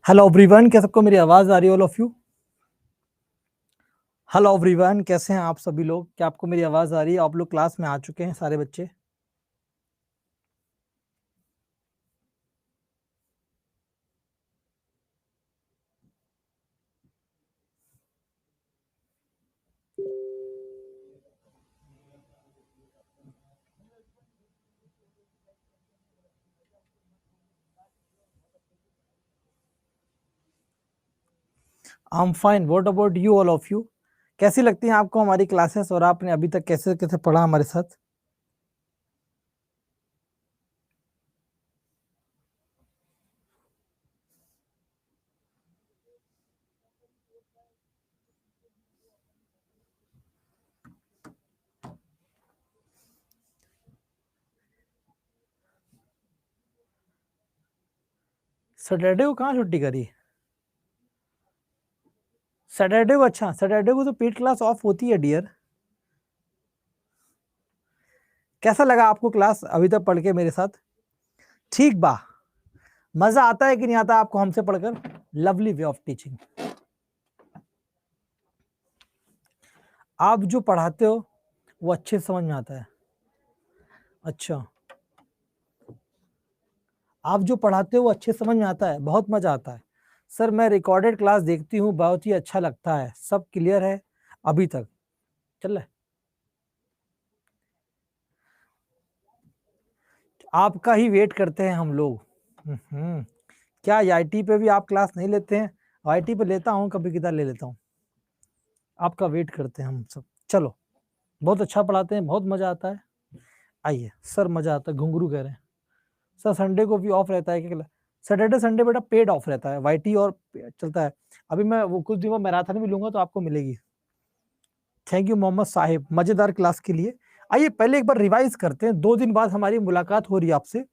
Hello everyone, क्या सबको मेरी आवाज आ रही है? All of you. Hello everyone, कैसे हैं आप सभी लोग? क्या आपको मेरी आवाज आ रही है? आप लोग क्लास में आ चुके हैं सारे बच्चे? I am fine, what about you all of you? कैसी लगती हैं आपको हमारी क्लासेस और आपने अभी तक कैसे कैसे पढ़ा हमारे साथ? सैटरडे को कहाँ छुट्टी करी? सैटरडे को? अच्छा, सैटरडे को तो पेड क्लास ऑफ होती है डियर। कैसा लगा आपको क्लास अभी तक पढ़ के मेरे साथ? ठीक बा? मजा आता है कि नहीं आता आपको हमसे पढ़कर? Lovely way of teaching. आप जो पढ़ाते हो वो अच्छे से समझ में आता है। अच्छा, आप जो पढ़ाते हो वो अच्छे समझ में आता है, बहुत मजा आता है। सर मैं रिकॉर्डेड क्लास देखती हूँ, बहुत ही अच्छा लगता है। सब क्लियर है अभी तक? चल रहा है? आपका ही वेट करते हैं हम लोग। क्या आईटी पे भी आप क्लास नहीं लेते हैं? आईटी पे लेता हूँ, कभी किधर ले लेता हूँ। आपका वेट करते हैं हम सब। चलो, बहुत अच्छा पढ़ाते हैं, बहुत मजा आता है। आइए सर, मजा आता है। घुंगरू कह रहे हैं सर संडे को भी ऑफ रहता है क्या? सैटरडे संडे बेटा पेड ऑफ रहता है, वाईटी और चलता है। अभी मैं वो कुछ दिनों मैराथन भी लूंगा तो आपको मिलेगी। थैंक यू मोहम्मद साहिब, मजेदार क्लास के लिए। आइए पहले एक बार रिवाइज करते हैं, 2 दिन बाद हमारी मुलाकात हो रही है आपसे।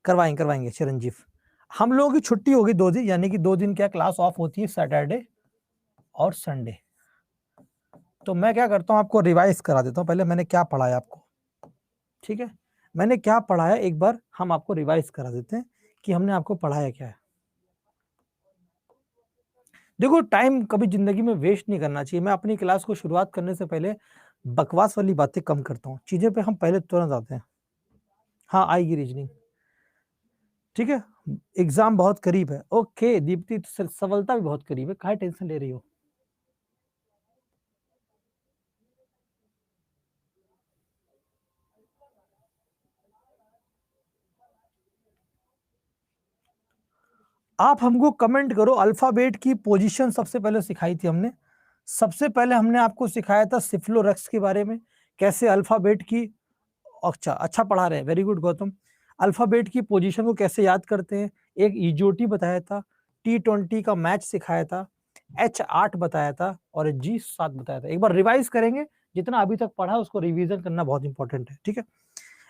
करवाएंगे करवाएंगे चिरंजीव। हम लोगों की छुट्टी होगी 2 दिन, यानी कि 2 दिन क्या क्लास ऑफ होती है, सैटरडे और संडे। तो मैं क्या करता हूं, आपको रिवाइज करा देता हूं। पहले मैंने क्या पढ़ाया आपको, ठीक है? मैंने क्या पढ़ाया एक बार हम आपको रिवाइज करा देते हैं कि हमने आपको पढ़ाया क्या है। देखो, टाइम कभी जिंदगी में वेस्ट नहीं करना चाहिए। मैं अपनी क्लास को शुरुआत करने से पहले बकवास वाली बातें कम करता हूँ, चीजें पे हम पहले तुरंत आते हैं। हाँ, आएगी रीजनिंग, ठीक है? एग्जाम बहुत करीब है। ओके दीप्ति, सफलता भी बहुत करीब है, काहे टेंशन ले रही हो? आप हमको कमेंट करो। अल्फाबेट की पोजीशन सबसे पहले सिखाई थी हमने। सबसे पहले हमने आपको सिखाया था सिफ्लोरक्स के बारे में, कैसे अल्फाबेट की। अच्छा अच्छा पढ़ा रहे हैं, वेरी गुड गौतम। अल्फाबेट की पोजीशन को कैसे याद करते हैं, एक ईजोटी बताया था, T20 का मैच सिखाया था, H8 बताया था और G7 बताया था। एक बार रिवाइज करेंगे, जितना अभी तक पढ़ा उसको रिवीजन करना बहुत इंपॉर्टेंट है, ठीक है?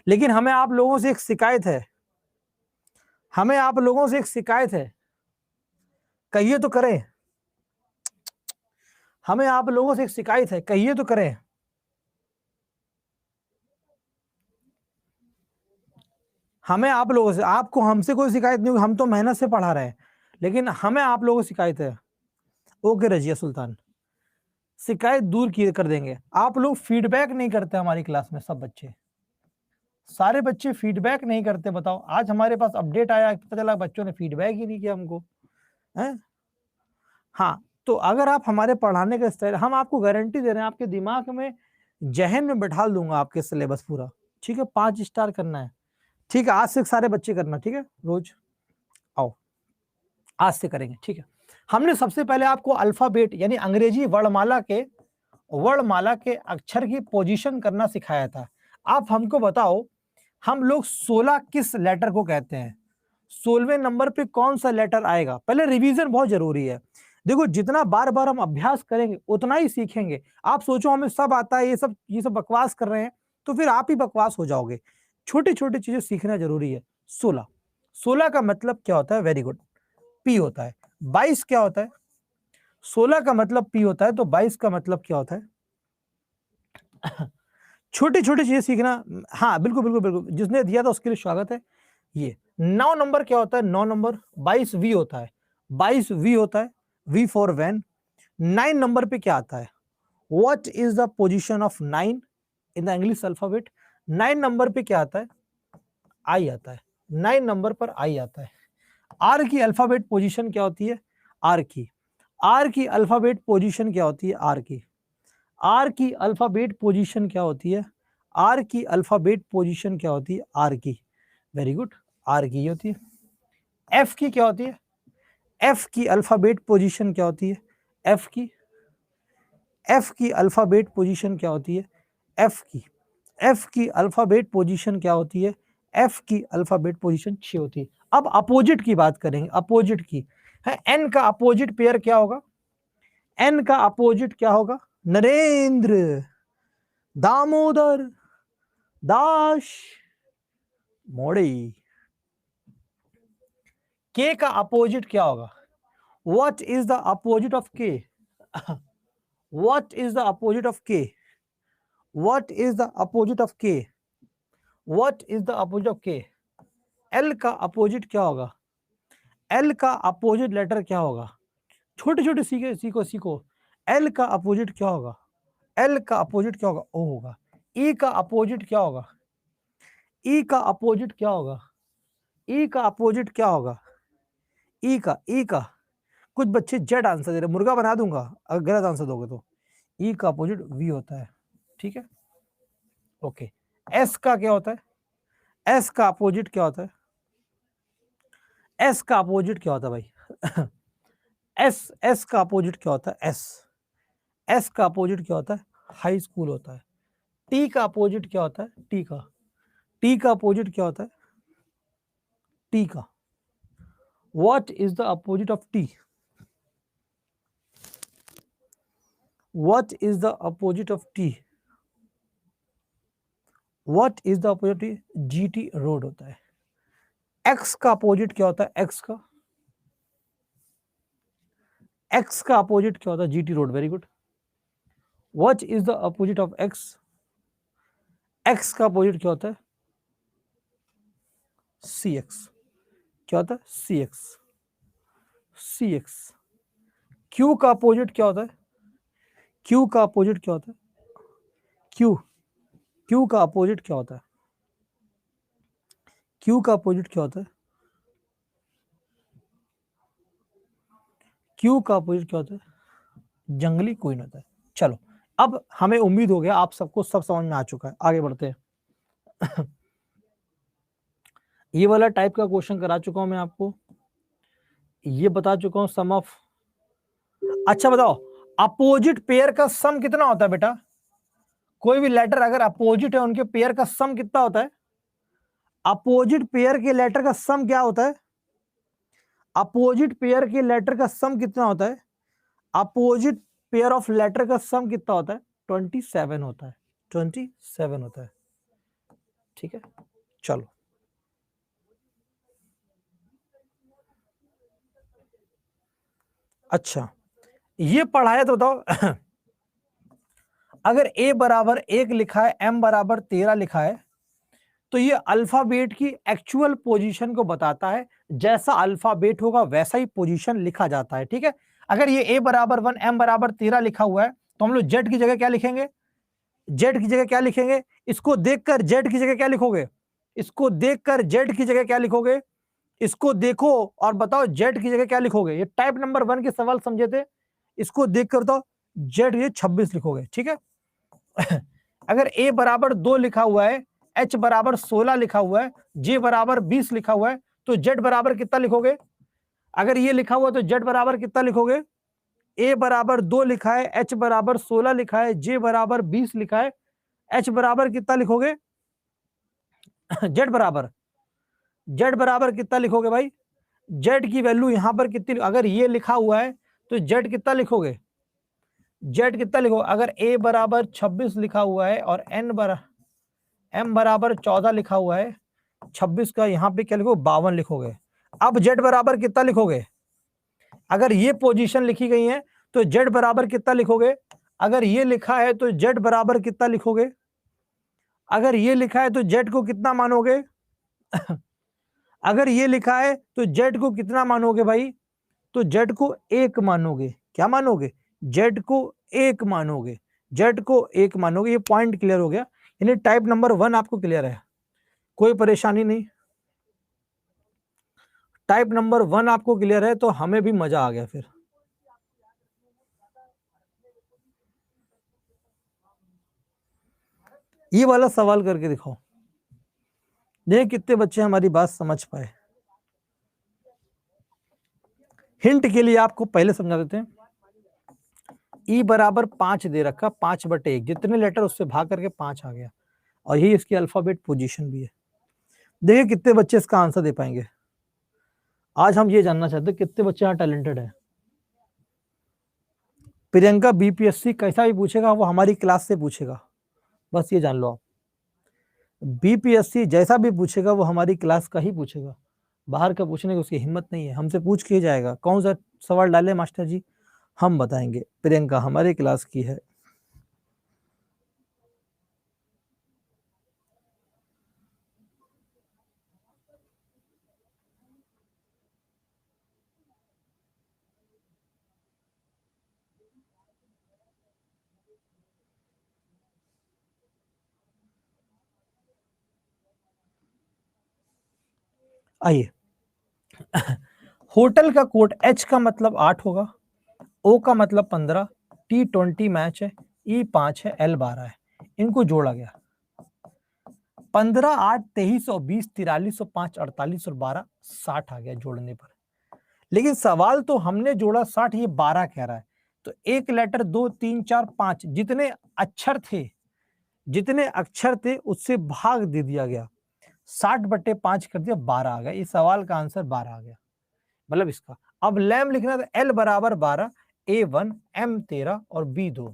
लेकिन हमें आप लोगों से एक शिकायत है, हमें आप लोगों से एक शिकायत है, कहिए तो करें। हमें आप लोगों से एक शिकायत है, कहिए तो करें। हमें आप लोगों से, आपको हमसे कोई शिकायत नहीं होगी, हम तो मेहनत से पढ़ा रहे हैं, लेकिन हमें आप लोगों से शिकायत है। ओके रजिया सुल्तान, शिकायत दूर की कर देंगे। आप लोग फीडबैक नहीं करते हमारी क्लास में, सब बच्चे, सारे बच्चे फीडबैक नहीं करते। बताओ, आज हमारे पास अपडेट आया, पता चला बच्चों ने फीडबैक ही नहीं किया हमको, है? हाँ, तो अगर आप हमारे पढ़ाने का स्टाइल, हम आपको गारंटी दे रहे हैं, आपके दिमाग में, जहन में बैठा दूंगा आपके सिलेबस पूरा, ठीक है? 5 स्टार करना है, ठीक है? आज से सारे बच्चे करना, ठीक है? रोज आओ, आज से करेंगे, ठीक है? हमने सबसे पहले आपको अल्फाबेट यानी अंग्रेजी वर्णमाला के अक्षर की पोजीशन करना सिखाया था। आप हमको बताओ, हम लोग 16 किस लेटर को कहते हैं? 16वें नंबर पे कौन सा लेटर आएगा? पहले रिवीजन बहुत जरूरी है। देखो, जितना बार बार हम अभ्यास करेंगे उतना ही सीखेंगे। आप सोचो हमें सब आता है, ये सब बकवास कर रहे हैं, तो फिर आप ही बकवास हो जाओगे। छोटी छोटी चीजें सीखना जरूरी है। 16, 16 का मतलब क्या होता है? वेरी गुड, पी होता है। 22 क्या होता है? 16 का मतलब पी होता है, तो 22 का मतलब क्या होता है? छोटी छोटी चीजें सीखना। हाँ बिल्कुल बिल्कुल बिल्कुल, जिसने दिया था उसके लिए स्वागत है। ये 9 नंबर क्या होता है? 9 नंबर 22 वी होता है, 22 वी होता है, वी फॉर वैन। 9 नंबर पे क्या आता है? What is the position of 9 in the English alphabet? 9 number पे क्या आता है? आई आता है, 9 नंबर पर आई आता है। आर की अल्फाबेट पोजीशन क्या होती है? आर की अल्फाबेट पोजीशन क्या होती है? आर की अल्फाबेट पोजीशन क्या होती है? आर की अल्फाबेट पोजीशन क्या होती है? आर की, वेरी गुड, आर की होती है। एफ की क्या होती है? एफ की अल्फाबेट पोजीशन क्या होती है? एफ की अल्फाबेट पोजीशन क्या होती है? एफ की अल्फाबेट पोजीशन क्या होती है? एफ की अल्फाबेट पोजीशन 6 होती है। अब अपोजिट की बात करेंगे, अपोजिट की है। एन का अपोजिट पेयर क्या होगा? एन का अपोजिट क्या होगा? नरेंद्र, दामोदर, दाश, मोड़ी। के का अपोजिट क्या होगा? What is the opposite of K? What is the opposite of K? What is the opposite of K? What is the opposite of K? L का अपोजिट क्या होगा? एल का अपोजिट लेटर क्या होगा? छोटे छोटे सीखो। एल का अपोजिट क्या होगा? एल का अपोजिट क्या होगा? ओ होगा। ई का अपोजिट क्या होगा? ई का अपोजिट क्या होगा? ई का अपोजिट क्या होगा? ई का कुछ बच्चे जेड आंसर दे रहे, मुर्गा बना दूंगा अगर गलत आंसर दोगे तो। ई का अपोजिट वी होता है, ठीक है, ओके। एस का क्या होता है? एस का अपोजिट क्या होता है? एस का अपोजिट क्या होता है भाई? एस का अपोजिट क्या होता है? एस का अपोजिट क्या होता है? हाई स्कूल होता है। टी का अपोजिट क्या होता है? टी का अपोजिट क्या होता है? टी का। What is the opposite of T? What is the opposite of T? What is the opposite? GT road होता है। एक्स का अपोजिट क्या होता है? एक्स का अपोजिट क्या होता है? GT road, very good. What is the opposite of x? X का अपोजिट क्या होता है? सी एक्स। क्या होता है? सी एक्स। क्यू का अपोजिट क्या होता है? क्यू का अपोजिट क्या होता है? क्यू का अपोजिट क्या होता है? क्यू का अपोजिट क्या होता है? क्यू का अपोजिट क्या होता है? जंगली क्वीन होता है। चलो, अब हमें उम्मीद हो गया आप सबको सब समझ में आ चुका है, आगे बढ़ते हैं। ये वाला टाइप का क्वेश्चन करा चुका हूं मैं आपको, ये बता चुका हूं सम ऑफ। अच्छा बताओ, अपोजिट पेयर का सम कितना होता है बेटा? कोई भी लेटर अगर अपोजिट है उनके पेयर का सम कितना होता है? अपोजिट पेयर के लेटर का सम क्या होता है? अपोजिट पेयर के लेटर का सम कितना होता है? अपोजिट पेयर ऑफ लेटर का सम कितना होता है? 27 होता है, 27 होता है, ठीक है। चलो, अच्छा ये पढ़ा है तो बताओ। अगर a बराबर 1 लिखा है, m बराबर 13 लिखा है, तो ये अल्फाबेट की एक्चुअल पोजीशन को बताता है। जैसा अल्फाबेट होगा वैसा ही पोजीशन लिखा जाता है, ठीक है। अगर ये a बराबर 1 m बराबर 13 लिखा हुआ है तो हम लोग z की जगह क्या लिखेंगे? z की जगह क्या लिखेंगे? इसको देखकर z की जगह क्या लिखोगे? इसको देखकर z की जगह क्या लिखोगे? इसको देखो और बताओ z की जगह क्या लिखोगे? ये टाइप नंबर 1 के सवाल समझे थे, इसको देखकर तो z ये 26 लिखोगे, ठीक है। अगर a बराबर 2 लिखा हुआ है, h बराबर 16 लिखा हुआ है, j बराबर 20 लिखा हुआ है, तो z बराबर कितना लिखोगे? अगर ये लिखा हुआ तो z बराबर कितना लिखोगे? a बराबर 2 लिखा है, h बराबर 16 लिखा है, j बराबर 20 लिखा है, h बराबर कितना लिखोगे? z बराबर कितना लिखोगे भाई? z की वैल्यू यहां पर कितनी? अगर ये लिखा हुआ है तो z कितना लिखोगे? z कितना लिखो? अगर a बराबर 26 लिखा हुआ है और m बराबर 14 लिखा हुआ है, 26 का यहां पे क्या लिखो? 52 लिखोगे। अब z बराबर कितना लिखोगे? अगर ये पोजीशन लिखी गई है तो z बराबर कितना लिखोगे? अगर ये लिखा है तो z बराबर कितना लिखोगे? अगर ये लिखा है तो z को कितना मानोगे? अगर ये लिखा है तो जेड को कितना मानोगे भाई? तो जेड को 1 मानोगे। क्या मानोगे? जेड को 1 मानोगे। जेड को 1 मानोगे। ये पॉइंट क्लियर हो गया, यानी टाइप नंबर 1 आपको क्लियर है, कोई परेशानी नहीं। टाइप नंबर 1 आपको क्लियर है तो हमें भी मजा आ गया। फिर ये वाला सवाल करके दिखाओ, देख कितने बच्चे हमारी बात समझ पाए। हिंट के लिए आपको पहले समझा देते हैं। ई बराबर 5 दे रखा, 5/1, जितने लेटर उससे भाग करके 5 आ गया, और यही इसकी अल्फाबेट पोजीशन भी है। देखिए कितने बच्चे इसका आंसर दे पाएंगे। आज हम ये जानना चाहते हैं कितने बच्चे यहाँ टैलेंटेड है। प्रियंका बीपीएससी कैसा भी पूछेगा वो हमारी क्लास से पूछेगा, बस ये जान लो आप। बीपीएससी जैसा भी पूछेगा वो हमारी क्लास का ही पूछेगा, बाहर का पूछने की उसकी हिम्मत नहीं है। हमसे पूछ के ही जाएगा कौन सा सवाल डाले मास्टर जी, हम बताएंगे। प्रियंका हमारी क्लास की है। आइए, होटल का कोड H का मतलब 8 होगा, O का मतलब 15, T20 मैच है, E5 है, L12 है। इनको जोड़ा गया 15, 8, 23 और 20, 43 और 5, 48 और 12, 60 आ गया जोड़ने पर। लेकिन सवाल तो हमने जोड़ा 60, ये 12 कह रहा है। तो एक लेटर 2, 3, 4, 5 जितने अक्षर थे उससे भाग दे दिया गया, 60/5 कर दिया, 12 आ गया। इस सवाल का आंसर 12 आ गया, मतलब इसका। अब लैम लिखना था, L बराबर 12, A1, M 13 और B 2।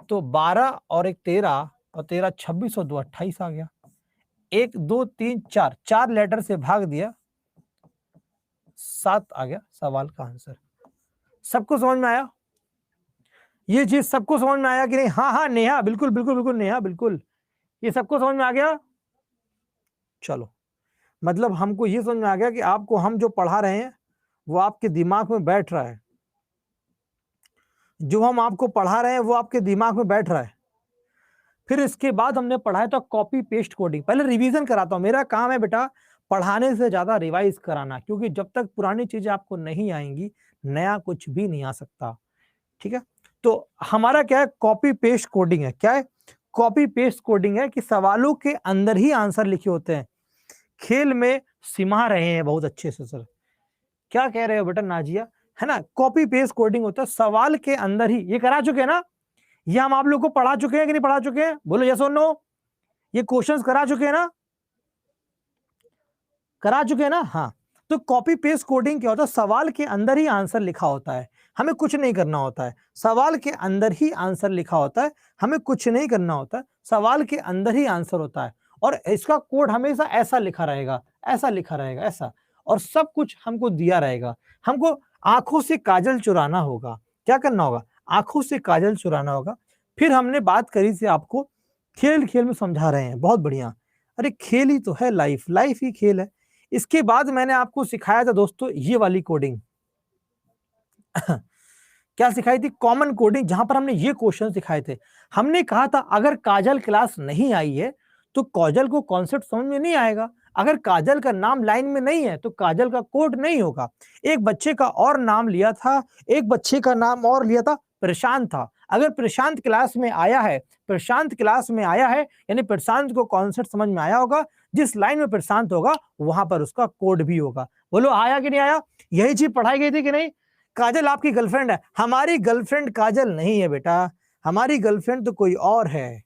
तो 12 और 1 13 और 13 26 और 2 28 आ गया। 1 2 3 4, 4 लेटर से भाग दिया, 7 आ गया सवाल का आंसर। सबको समझ में आया? ये चीज सबको समझ में आया कि नहीं? हाँ हाँ नेहा, बिल्कुल बिल्कुल बिल्कुल नेहा, बिल्कुल। ये सबको समझ में आ गया? चलो, मतलब हमको ये समझ में आ गया कि आपको हम जो पढ़ा रहे हैं वो आपके दिमाग में बैठ रहा है। जो हम आपको पढ़ा रहे हैं वो आपके दिमाग में बैठ रहा है। फिर इसके बाद हमने पढ़ाया था कॉपी पेस्ट कोडिंग। पहले रिवीजन कराता हूं, मेरा काम है बेटा पढ़ाने से ज्यादा रिवाइज कराना, क्योंकि जब तक पुरानी चीजें आपको नहीं आएंगी नया कुछ भी नहीं आ सकता। ठीक है, तो हमारा क्या है? कॉपी पेस्ट कोडिंग है। क्या है? कॉपी पेस्ट कोडिंग है कि सवालों के अंदर ही आंसर लिखे होते हैं। खेल में सिमा रहे हैं बहुत अच्छे से सर, क्या कह रहे हो बेटा नाजिया, है ना? कॉपी पेस्ट कोडिंग होता है सवाल के अंदर ही। ये करा चुके हैं ना? ये हम आप लोग को पढ़ा चुके हैं कि नहीं पढ़ा चुके हैं? बोलो यस और नो। ये क्वेश्चंस करा चुके हैं ना? करा चुके हैं ना? हाँ। तो कॉपी पेस्ट कोडिंग क्या होता है? सवाल के अंदर ही आंसर लिखा होता है, हमें कुछ नहीं करना होता है। सवाल के अंदर ही आंसर लिखा होता है, हमें कुछ नहीं करना होता है। सवाल के अंदर ही आंसर होता है, और इसका कोड हमेशा ऐसा लिखा रहेगा, ऐसा लिखा रहेगा, ऐसा। और सब कुछ हमको दिया रहेगा। हमको आंखों से काजल चुराना होगा। क्या करना होगा? आंखों से काजल चुराना होगा। फिर हमने बात करी थी आपको, खेल खेल में समझा रहे हैं, बहुत बढ़िया। अरे खेल ही तो है लाइफ, लाइफ ही खेल है। इसके बाद मैंने आपको सिखाया था दोस्तों ये वाली कोडिंग क्या सिखाई थी? कॉमन कोडिंग, जहां पर हमने ये क्वेश्चन सिखाए थे। हमने कहा था अगर काजल क्लास नहीं आई है तो काजल को कॉन्सेप्ट समझ में नहीं आएगा। अगर काजल का नाम लाइन में नहीं है तो काजल का कोड नहीं होगा। एक बच्चे का और नाम लिया था, एक बच्चे का नाम और लिया था, प्रशांत था। अगर प्रशांत क्लास में आया है, प्रशांत क्लास में आया है, यानी प्रशांत को कॉन्सेप्ट समझ में आया होगा। जिस लाइन में प्रशांत होगा वहां पर उसका कोड भी होगा। बोलो आया कि नहीं आया? यही चीज पढ़ाई गई थी कि नहीं? काजल आपकी गर्लफ्रेंड है, हमारी गर्लफ्रेंड काजल नहीं है बेटा, हमारी गर्लफ्रेंड तो कोई और है।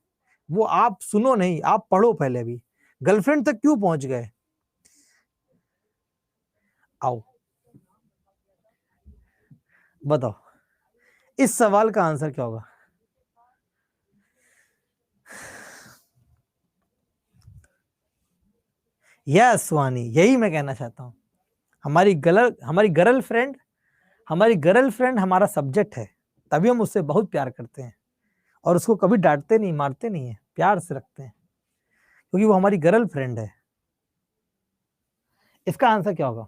वो आप सुनो नहीं, आप पढ़ो पहले भी। गर्लफ्रेंड तक क्यों पहुंच गए? आओ बताओ, इस सवाल का आंसर क्या होगा? यस वानी, यही मैं कहना चाहता हूं। हमारी गर्लफ्रेंड हमारा सब्जेक्ट है, तभी हम उससे बहुत प्यार करते हैं, और उसको कभी डांटते नहीं, मारते नहीं है, प्यार से रखते हैं, क्योंकि वो हमारी गर्लफ्रेंड है। इसका आंसर क्या होगा?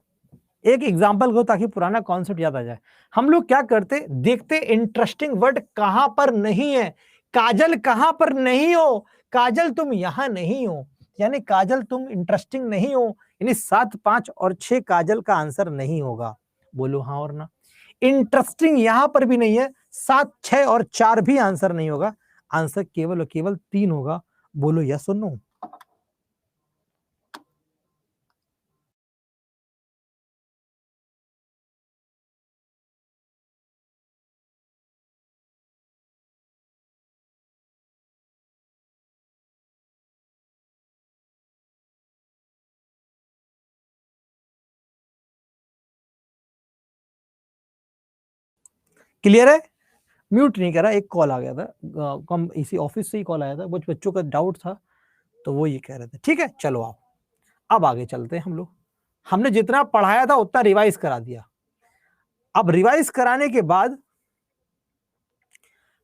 एक एग्जांपल को, ताकि पुराना कॉन्सेप्ट याद आ जाए। हम लोग क्या करते, देखते इंटरेस्टिंग वर्ड कहां पर नहीं है। काजल कहां पर नहीं हो, काजल तुम यहां नहीं हो, यानी काजल तुम इंटरेस्टिंग नहीं हो, यानी 7, 5 और 6 काजल का आंसर नहीं होगा। बोलो हाँ और ना। इंटरेस्टिंग यहां पर भी नहीं है, 7, 6 और 4 भी आंसर नहीं होगा। आंसर केवल और केवल 3 होगा। बोलो यस और नो। क्लियर है? म्यूट नहीं करा, एक कॉल आ गया था, कम इसी ऑफिस से ही कॉल आया था, कुछ बच्चों का डाउट था, तो वो ये कह रहे थे। ठीक है, चलो आओ अब आगे चलते हैं हम लोग। हमने जितना पढ़ाया था उतना रिवाइज करा दिया। अब रिवाइज कराने के बाद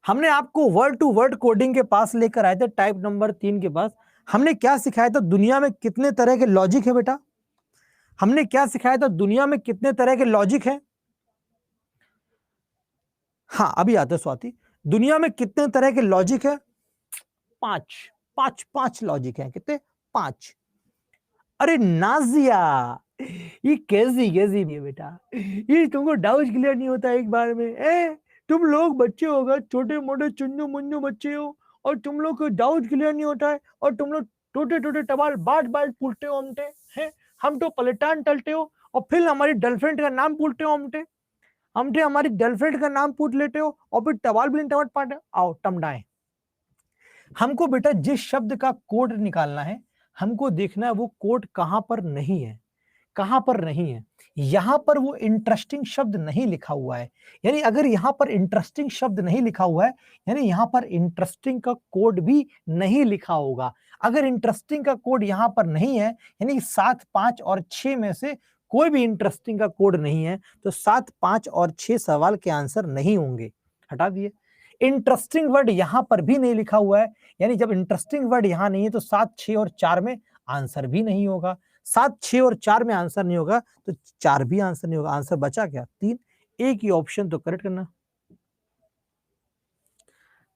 हमने आपको वर्ड टू वर्ड कोडिंग के पास लेकर आए थे, टाइप नंबर 3 के पास। हमने क्या सिखाया था, दुनिया में कितने तरह के लॉजिक है बेटा? हमने क्या सिखाया था, दुनिया में कितने तरह के लॉजिक है? हाँ, अभी आते स्वाति। दुनिया में कितने तरह के लॉजिक है? 5, 5 लॉजिक है। कितने? 5। अरे नाजिया, ये कैसी कैसी भी है बेटा, ये तुमको डाउट क्लियर नहीं होता एक बार में। तुम लोग बच्चे होगा, छोटे मोटे चुन्नू मुन्नू बच्चे हो, और तुम लोग को डाउट क्लियर नहीं होता है, और तुम लोग टोटे टोटे टबाल बाट बाट पूछते हो हमसे। हैं, हम तो पलटान टलते हो, और फिर हमारी गर्लफ्रेंड का नाम पूछते हो हमसे। हमसे हमारी गर्लफ्रेंड का नाम पूछ लेते हो, और फिर टबाल भी टमाट पाटे। आओ टमडाएं। हमको बेटा जिस शब्द का कोड निकालना है, हमको देखना है वो कोड कहां पर नहीं है। कहां पर नहीं है? यहां पर वो इंटरेस्टिंग शब्द नहीं लिखा हुआ है। यानी अगर यहां पर इंटरेस्टिंग शब्द नहीं लिखा हुआ है, यानी यहां पर इंटरेस्टिंग का कोड भी नहीं लिखा होगा। अगर इंटरेस्टिंग का कोड यहां पर नहीं है, यानी 7, 5 और 6 में से कोई भी इंटरेस्टिंग का कोड नहीं है, तो 7, 5 और 6 सवाल के आंसर नहीं होंगे। हटा दिए। इंटरेस्टिंग वर्ड यहां पर भी नहीं लिखा हुआ है, यानी जब इंटरेस्टिंग वर्ड यहां नहीं है, तो 7, 6 और 4 में आंसर भी नहीं होगा। 7, 6 और 4 में आंसर नहीं होगा, तो 4 भी आंसर नहीं होगा। आंसर बचा क्या? 3। एक ही ऑप्शन तो करेक्ट करना।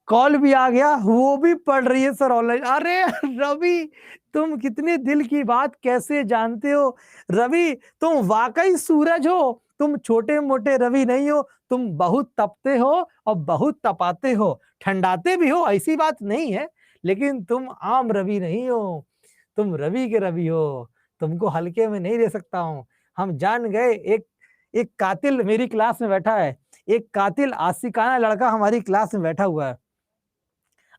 कॉल भी आ गया, वो भी पढ़ रही है सर ऑनलाइन। अरे रवि, तुम कितने दिल की बात कैसे जानते हो? रवि, तुम वाकई सूरज हो, तुम छोटे मोटे रवि नहीं हो। तुम बहुत तपते हो और बहुत तपाते हो, ठंडाते भी हो, ऐसी बात नहीं है, लेकिन तुम आम रवि नहीं हो, तुम रवि के रवि हो। तुमको हल्के में नहीं ले सकता हूं। हम जान गए, एक एक कातिल मेरी क्लास में बैठा है, एक कातिल आशिकाना लड़का हमारी क्लास में बैठा हुआ है।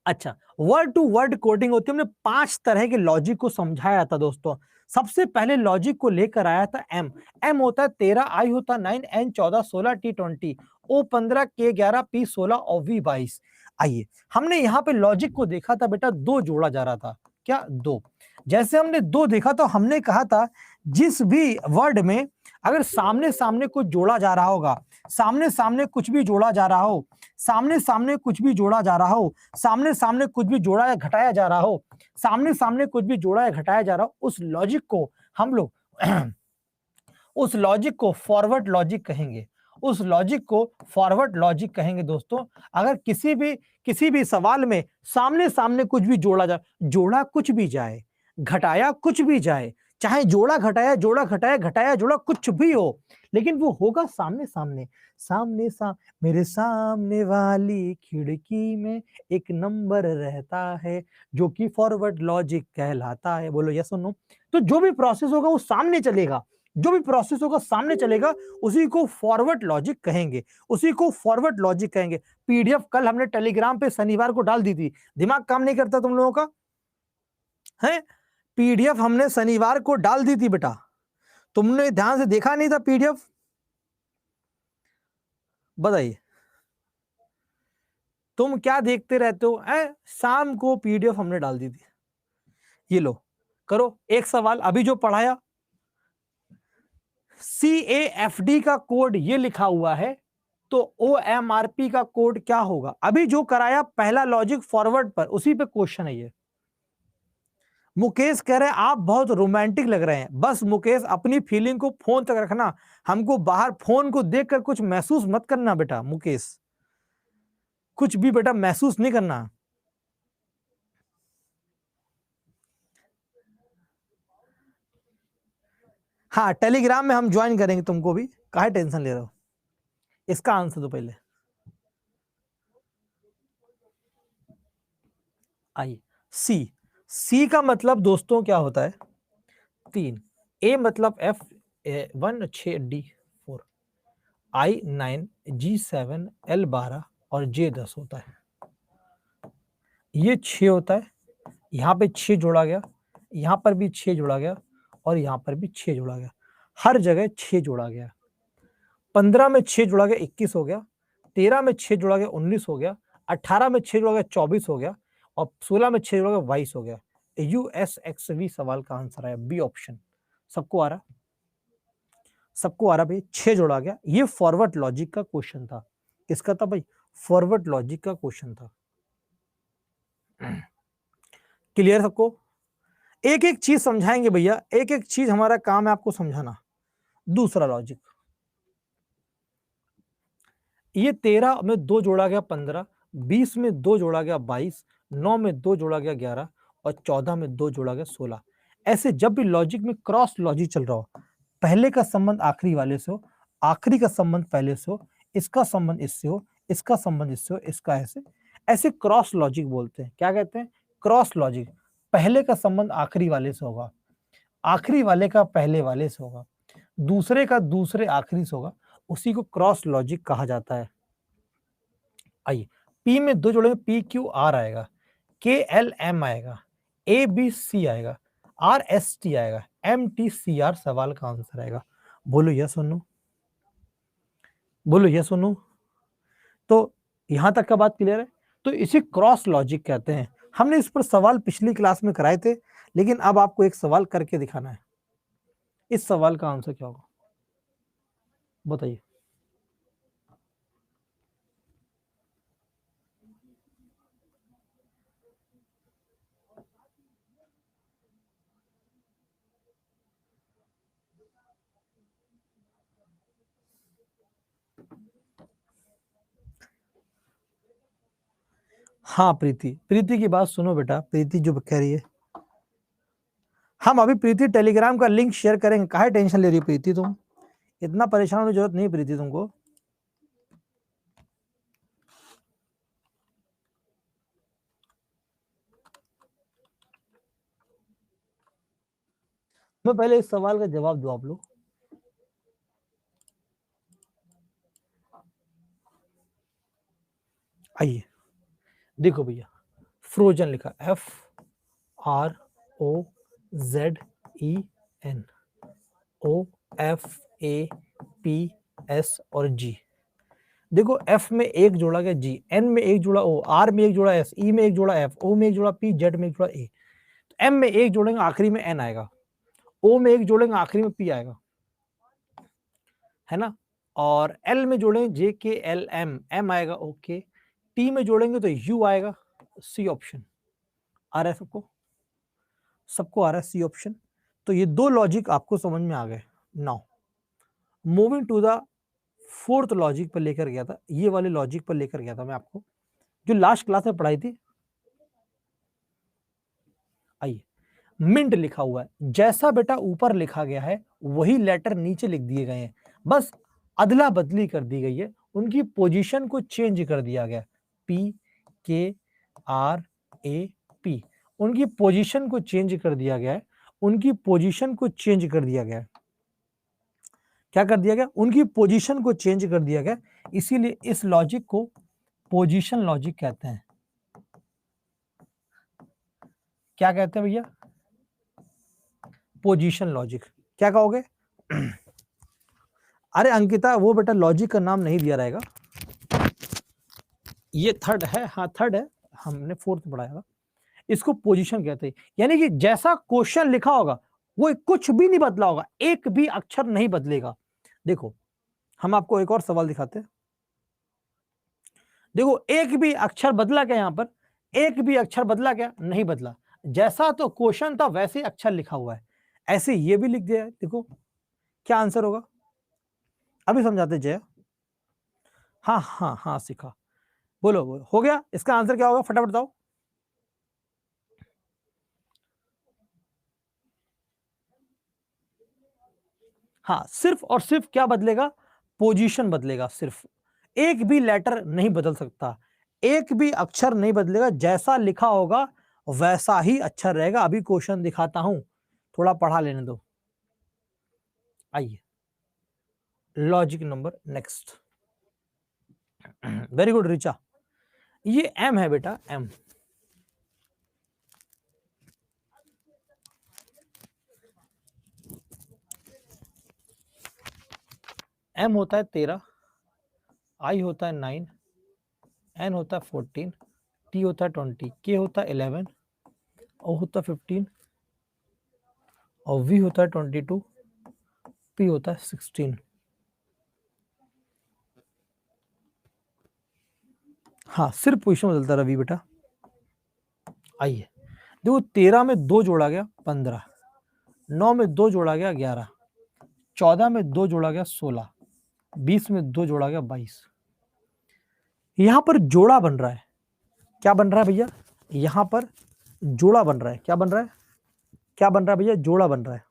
अच्छा, वर्ड टू वर्ड कोडिंग होती है। हमने 5 तरह के लॉजिक को समझाया था दोस्तों। सबसे पहले लॉजिक को लेकर आया था एम। एम होता है 13, आई होता है 9, एन 14, 16, टी 20, ओ 15, के 11, पी 16 और वी 22। आइए, हमने यहाँ पे लॉजिक को देखा था बेटा, 2 जोड़ा जा रहा था। क्या? 2। जैसे हमने 2 देखा तो हमने कहा था जिस भी वर्ड में अगर सामने सामने कुछ जोड़ा जा रहा होगा, सामने सामने कुछ भी जोड़ा जा रहा हो, सामने सामने कुछ भी जोड़ा जा रहा हो, सामने सामने कुछ भी जोड़ा या घटाया जा रहा हो, सामने सामने कुछ भी जोड़ा या घटाया जा रहा हो, उस लॉजिक को हम लोग उस लॉजिक को फॉरवर्ड लॉजिक कहेंगे। उस लॉजिक को फॉरवर्ड लॉजिक कहेंगे दोस्तों। अगर किसी भी सवाल में सामने सामने कुछ भी जोड़ा जाए, जोड़ा कुछ भी जाए, घटाया कुछ भी जाए, चाहे जोड़ा घटाया घटाया जोड़ा कुछ भी हो, लेकिन वो होगा सामने सामने। मेरे सामने वाली खिड़की में एक नंबर रहता है, जो कि फॉरवर्ड लॉजिक कहलाता है। बोलो यस और नो। तो जो भी प्रोसेस होगा वो सामने चलेगा, जो भी प्रोसेस होगा सामने चलेगा, उसी को फॉरवर्ड लॉजिक कहेंगे, उसी को फॉरवर्ड लॉजिक कहेंगे। पीडीएफ कल हमने टेलीग्राम पे शनिवार को डाल दी थी। दिमाग काम नहीं करता तुम लोगों का है? पीडीएफ हमने शनिवार को डाल दी थी बेटा, तुमने ध्यान से देखा नहीं था पीडीएफ? बताइए, तुम क्या देखते रहते हो? शाम को पीडीएफ हमने डाल दी थी। ये लो, करो एक सवाल अभी जो पढ़ाया। CAFD का कोड ये लिखा हुआ है, तो OMRP का कोड क्या होगा? अभी जो कराया पहला लॉजिक फॉरवर्ड पर, उसी पे क्वेश्चन है ये। मुकेश कह रहे हैं आप बहुत रोमांटिक लग रहे हैं। बस मुकेश अपनी फीलिंग को फोन तक रखना, हमको बाहर फोन को देखकर कुछ महसूस मत करना बेटा। मुकेश कुछ भी बेटा महसूस नहीं करना। हाँ टेलीग्राम में हम ज्वाइन करेंगे तुमको भी, काहे टेंशन ले रहे हो। इसका आंसर दो पहले। आइए सी, सी का मतलब दोस्तों क्या होता है 3, ए मतलब F1 6 D4 I9 G7 L12 और J10 होता है। ये 6 होता है, यहाँ पे 6 जोड़ा गया, यहाँ पर भी 6 जोड़ा गया और यहाँ पर भी 6 जोड़ा गया, हर जगह 6 जोड़ा गया। 15 में 6 जोड़ा गया 21 हो गया, 13 में 6 जोड़ा गया 19 हो गया, 18 में 6 जोड़ा गया 24 हो गया और 16 में 6 जोड़ा गया 22 हो गया। USXV सवाल का आंसर है बी ऑप्शन। सबको आ रहा, सबको आ रहा भाई, 6 जोड़ा गया। ये फॉरवर्ड लॉजिक का क्वेश्चन था। किसका था भाई? फॉरवर्ड लॉजिक का क्वेश्चन था। क्लियर सबको? एक एक चीज समझाएंगे भैया, एक एक चीज हमारा काम है आपको समझाना। दूसरा लॉजिक, ये 13 में 2 जोड़ा गया 15, 20 में 2 जोड़ा गया 22, 9 में 2 जोड़ा गया 11 और 14 में 2 जोड़ा गया 16। ऐसे जब भी लॉजिक में क्रॉस लॉजिक चल रहा हो, पहले का संबंध आखिरी वाले से हो, आखिरी का संबंध पहले से हो, इसका संबंध इससे हो, इसका संबंध इससे हो, इसका ऐसे, ऐसे क्रॉस लॉजिक बोलते हैं। क्या कहते हैं? Cross logic. पहले का संबंध आखिरी वाले से होगा, आखिरी वाले का पहले वाले से होगा, दूसरे का दूसरे आखिरी से होगा, उसी को क्रॉस लॉजिक कहा जाता है। आइए पी में 2 जोड़ेंगे, पी क्यू आर आएगा, के एल एम आएगा, ए बी सी आएगा, आर एस टी आएगा, एम टी सी आर सवाल का आंसर आएगा। बोलो यस और नो, बोलो यस और नो। तो यहां तक का बात क्लियर है? तो इसे क्रॉस लॉजिक कहते हैं। हमने इस पर सवाल पिछली क्लास में कराए थे, लेकिन अब आपको एक सवाल करके दिखाना है। इस सवाल का आंसर क्या होगा बताइए? हाँ प्रीति, प्रीति की बात सुनो बेटा। प्रीति जो कह रही है, हम अभी प्रीति टेलीग्राम का लिंक शेयर करेंगे, काहे टेंशन ले रही है प्रीति? तुम इतना परेशान होने की जरूरत नहीं है प्रीति तुमको। मैं पहले इस सवाल का जवाब दो आप लोग। आइए देखो भैया, फ्रोजन लिखा FROZEN OFAPS और G। देखो F में एक जोड़ा गया G, N में एक जोड़ा O, R में एक जोड़ा S, E में एक जोड़ा F, O में एक जोड़ा P, Z में एक जोड़ा A। तो M में एक जोड़ेंगे आखिरी में N आएगा, O में एक जोड़ेंगे आखिरी में P आएगा, है ना। और L में जोड़ेंगे JKLM, M आएगा ओके, T में जोड़ेंगे तो U आएगा, C ऑप्शन। आ रहा है सबको? सबको आ रहा है सी ऑप्शन? तो ये दो लॉजिक आपको समझ में आ गए। Now moving to the fourth logic पर लेकर गया था, ये वाले लॉजिक पर लेकर गया था मैं आपको, जो लास्ट क्लास में पढ़ाई थी। आइए, मिंट लिखा हुआ है, जैसा बेटा ऊपर लिखा गया है वही लेटर नीचे लिख दिए गए हैं, बस अदला बदली कर दी गई है, उनकी पोजीशन को चेंज कर दिया गया। PKRAP, उनकी पोजीशन को चेंज कर दिया गया है, उनकी पोजीशन को चेंज कर दिया गया है। क्या कर दिया गया? उनकी पोजीशन को चेंज कर दिया गया, इसीलिए इस लॉजिक को पोजीशन लॉजिक कहते हैं। क्या कहते हैं भैया? Position logic. क्या कहोगे? अरे अंकिता, वो बेटा लॉजिक का नाम नहीं दिया रहेगा, ये थर्ड है। हाँ थर्ड है, हमने फोर्थ पढ़ाया था। इसको पोजीशन कहते हैं, यानी कि जैसा क्वेश्चन लिखा होगा वो कुछ भी नहीं बदला होगा, एक भी अक्षर नहीं बदलेगा। देखो हम आपको एक और सवाल दिखाते हैं। देखो एक भी अक्षर बदला क्या? यहां पर एक भी अक्षर बदला क्या? नहीं बदला। जैसा तो क्वेश्चन था वैसे ही अक्षर लिखा हुआ है, ऐसे ये भी लिख दिया है। देखो क्या आंसर होगा, अभी समझाते जय। हाँ हाँ हाँ सीखा, बोलो बोलो, हो गया। इसका आंसर क्या होगा फटाफट बताओ। हाँ, सिर्फ और सिर्फ क्या बदलेगा, पोजीशन बदलेगा, सिर्फ एक भी लेटर नहीं बदल सकता, एक भी अक्षर नहीं बदलेगा, जैसा लिखा होगा वैसा ही अक्षर रहेगा। अभी क्वेश्चन दिखाता हूं, थोड़ा पढ़ा लेने दो। आइए logic number next. Very good Richa, ये एम है बेटा, एम। एम होता है 13, आई होता है 9, एन होता है 14, टी होता है 20, के होता है 11, ओ होता है 15, और वी होता है 22, पी होता है 16। हाँ, सिर्फ पोजिशन बदलता रवि बेटा। आइए देखो, 13 में 2 जोड़ा गया 15, 9 में 2 जोड़ा गया 11, 14 में 2 जोड़ा गया 16, 20 में 2 जोड़ा गया 22। यहां पर जोड़ा बन रहा है, क्या बन रहा है भैया, यहां पर जोड़ा बन रहा है, क्या बन रहा है, क्या बन रहा है भैया, जोड़ा बन रहा है।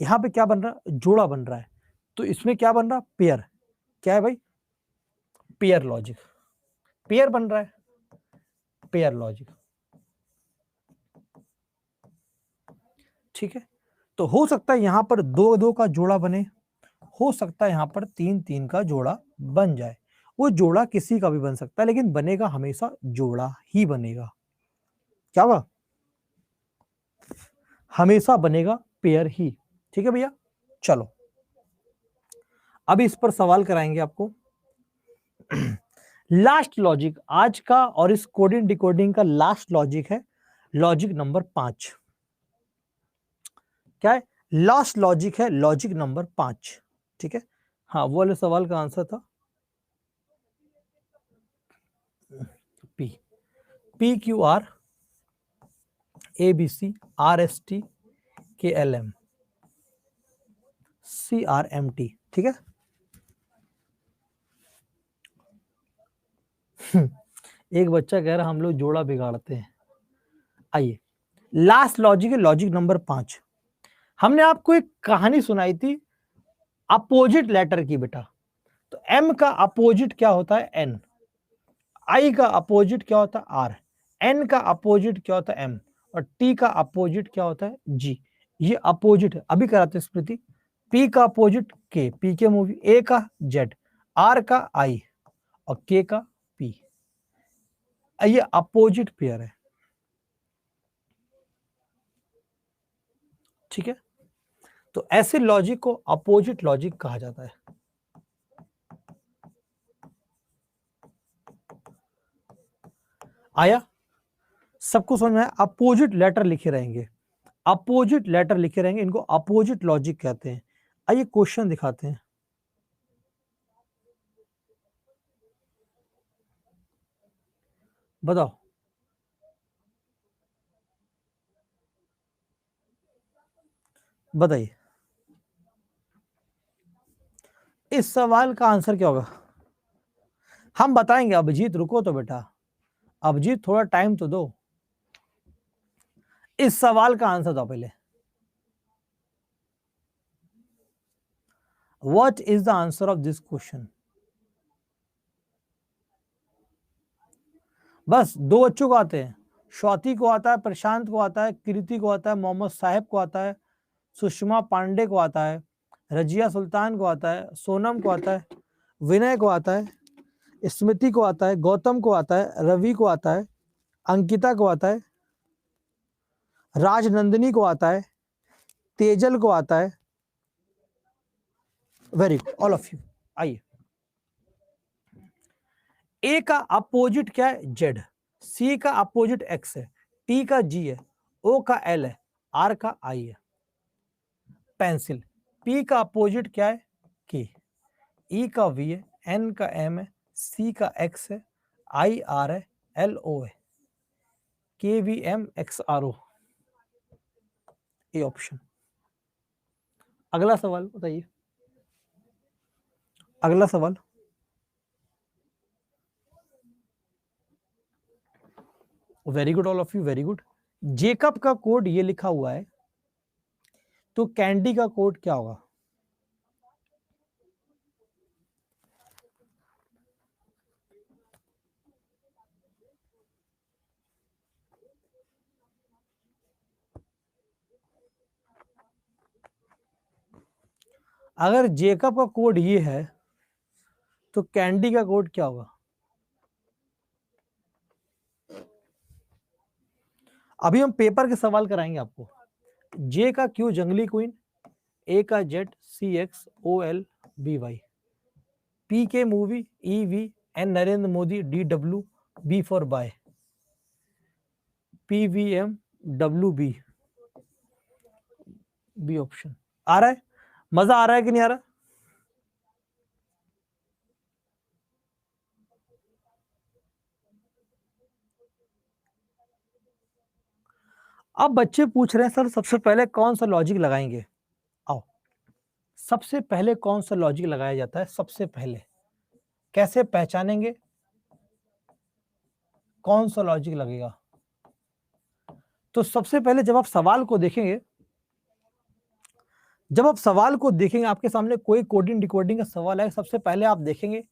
यहां पे क्या बन रहा है, जोड़ा बन रहा है, तो इसमें क्या बन रहा है, पेयर। क्या है भाई, पेयर लॉजिक, पेयर बन रहा है, पेयर लॉजिक। ठीक है, तो हो सकता है यहां पर 2-2 का जोड़ा बने, हो सकता है यहां पर 3-3 का जोड़ा बन जाए। वो जोड़ा किसी का भी बन सकता है, लेकिन बनेगा हमेशा जोड़ा ही बनेगा। क्या हुआ, हमेशा बनेगा पेयर ही। ठीक है भैया, चलो अभी इस पर सवाल कराएंगे आपको। लास्ट लॉजिक आज का, और इस कोडिंग डिकोडिंग का लास्ट लॉजिक है, लॉजिक नंबर 5। क्या है, लास्ट लॉजिक है, लॉजिक नंबर 5। ठीक है, हाँ वो वाले सवाल का आंसर था P, P Q R A B C R S T K L M C R M T. ठीक है, एक बच्चा कह रहा हम लोग जोड़ा बिगाड़ते हैं। आइए लास्ट लॉजिक है, लॉजिक नंबर 5। हमने आपको एक कहानी सुनाई थी अपोजिट लेटर की बेटा। तो एम का अपोजिट क्या होता है, एन। आई का अपोजिट क्या होता है, आर। एन का अपोजिट क्या होता है, एम। और टी का अपोजिट क्या होता है, जी। ये अपोजिट है, अभी कराते हैं स्मृति। पी का अपोजिट के, पी के मूवी। ए का जेड, आर का आई, और के का पी। ये अपोजिट पेयर है। ठीक है, तो ऐसे लॉजिक को अपोजिट लॉजिक कहा जाता है। आया सबको समझ में, अपोजिट लेटर लिखे रहेंगे, अपोजिट लेटर लिखे रहेंगे, इनको अपोजिट लॉजिक कहते हैं। आइए क्वेश्चन दिखाते हैं। बताओ, बताइए इस सवाल का आंसर क्या होगा। हम बताएंगे, अभिजीत रुको तो बेटा, अभिजीत थोड़ा टाइम तो दो। इस सवाल का आंसर दो पहले, what is the answer of this question. बस 2 बच्चों को आते हैं, स्वाति को आता है, प्रशांत को आता है, कृति को आता है, मोहम्मद साहेब को आता है, सुषमा पांडे को आता है, रजिया सुल्तान को आता है, सोनम को आता है, विनय को आता है, स्मृति को आता है, गौतम को आता है, रवि को आता है, अंकिता को आता है, राजनंदिनी को आता है, तेजल को आता है। Very good all of you. आइए, ए का अपोजिट क्या है, जेड। सी का अपोजिट एक्स है, टी का जी है, ओ का एल है, आर का आई है। पेंसिल, पी का अपोजिट क्या है, के। ई का वी है, एन का एम है, सी का एक्स है, IRLO है, KVMXRO, ये ऑप्शन। अगला सवाल बताइए, अगला सवाल। Very good all of you, very good. Jacob का कोड ये लिखा हुआ है, तो कैंडी का कोड क्या होगा? अगर जेकब का कोड ये है तो कैंडी का कोड क्या होगा? अभी हम पेपर के सवाल कराएंगे आपको। जे का क्यू जंगली क्वीन, ए का Z, C X O L B Y, P K movie, E V, N Narendra Modi, D W, B for bye, P V M W B, B option. आ रहा है? मजा आ रहा है कि नहीं आ रहा? अब बच्चे पूछ रहे हैं सर सबसे पहले कौन सा लॉजिक लगाएंगे। आओ, सबसे पहले कौन सा लॉजिक लगाया जाता है? सबसे पहले कैसे पहचानेंगे कौन सा लॉजिक लगेगा? तो सबसे पहले जब आप सवाल को देखेंगे, जब आप सवाल को देखेंगे, आपके सामने कोई कोडिंग डिकोडिंग का सवाल है, सबसे पहले आप देखेंगे